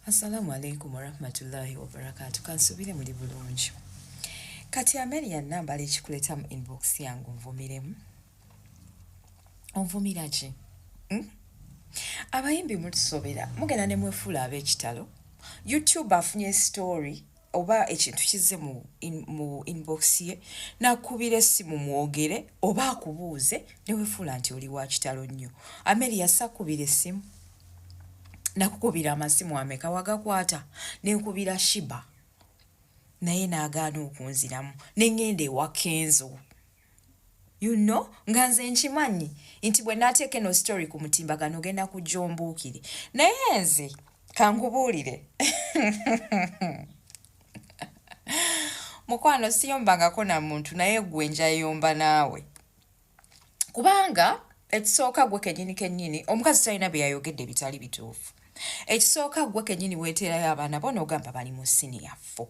Assalamu alaikum warahmatullahi wabarakatuh. Kansubire muli bulungi. Kati Amelia namba alichikuleta mu inbox yangu nvumiremu. Onvumira ki? Abayimbi mutusobera mugenda ne mwefula ab'ekitalo. YouTube afunye story oba ekintu kize mu inbox ye nakubira essimu mwogere oba akubuuze ne wefula nti oli wa kitalo nnyo. Amelia sakubira essimu. Nakukubira amasimu ameka wagakwata nenkubira Shiba naye naagaana okunziramu nengende ewa Kenzo. You know, nganze nkimanyi nti bwe naateeka eno story ku mutimbagano genda kujombuukire naye nze kankubuulire mukwano siyombangako na muntu naye gwe njayomba naawe kubanga ekisooka gwe kennyini omukazi talina bye yayogedde bitali bituufu. Ekisooka gwe kennyini weeterayo abaana bo n'ogamba bali mu siniya 4.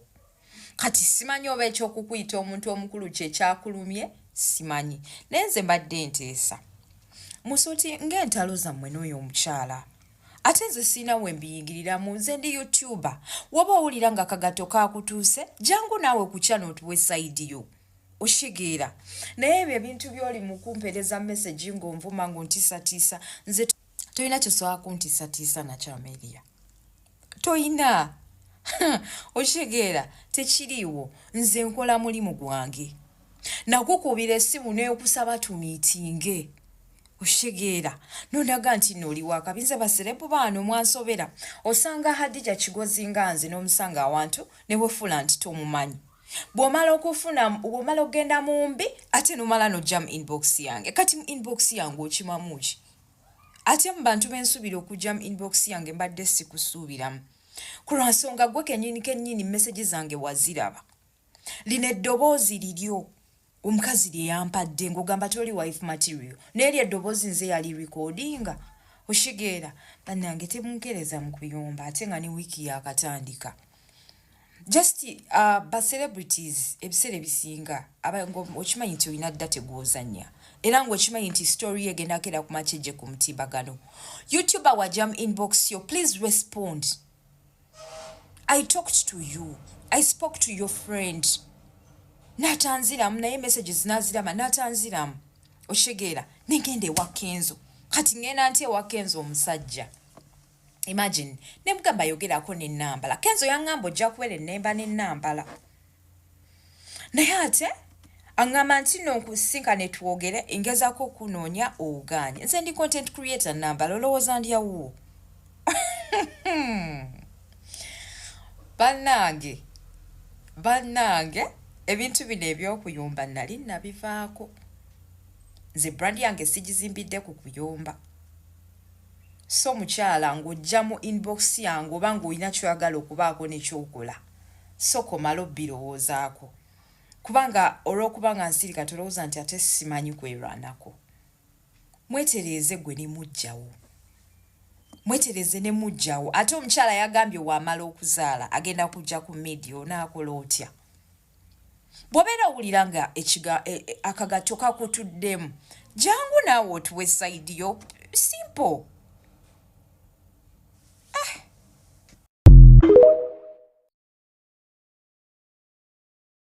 Kati simanyi oba ekyokukuyita omuntu omukulu kye kyakulumye simanyi naye nze mbadde nteesa musuti ng'entalo zammwe n'oyo omukyala ate nze siina we mbiyingiriramu nze ndi YouTuber waba owulira nga kagato kakutuuse jangu naawe ku channel otuwe side yo oshigeera naye ebyo ebintu by'oli mu kumpeereza message ng'onvuma ng'ontiisatiisa nze toyina kyosobola kuntiisatiisa nakyo Amelia toyina oshigeera tekiriiwo nze nkola mulimu gwange nakukubira essimu n'okusaba tumiitinge oshigeera nonaga nti n'oli wakabi nze baserebu baano mwansobera osanga Hadija Kigozi nga nze n'omusanga awantu ne wefula nti tomumanyi bw'omala ogenda mu mbi ate n'omala n'ojja mu inbox yange kati mu inbox yange okimamu ki ate mu bantu b'ensuubira okujja mu inbox yange mbadde sikusuubiramu ku lwansonga gwe kennyini message zange waziraba lino eddoboozi liryo omukazi lye yampadde ng'ogamba toli wife material n'eryo eddoboozi nze yali recordinga oshigeera bannange temunkereza mu kuyomba ate nga ne wiiki yakatandika just ba celebrities ebiseera ebisinga okimanyi nti olina dda tegwozanya era ng'okimanyi nti story egenda kera ku makyeje ku mutimbagano YouTuber wajam inbox yo please respond. I talked to you. I spoke to your friend. Natanziramu naye messages nazirama natanziramu oshigeera nengende ewa Kenzo kati ngenda nti ewa Kenzo omusajja imagine nemugamba yogerako n'ennambala Kenzo yangamba ojja kuwera ennemba n'ennambala naye ate angamba nti nonkusinka ne twogere engezako okunoonya ogaanye nze ndi content creator nnambala olowooza ndyawo bannange ebintu bino ebyokuyomba nali nabivaako nze brand yange sigizimbidde ku kuyomba so mukyala ng'ojja mu inbox yange oba ng'olina kyoyagala okubaako nekyokola so komala obbirowoozaako kubanga olw'okubanga nsirika tolowooza nti ate simanyi kwerwanako mwetereeze gwe ne mujjawo mwetereze ne mujjawo ate omukyala yagambye wamala okuzaala agenda kujja ku media onaakola otya bw'obeera owulira nga akagato kakutuddemu jangu naawe otuwe side yo simple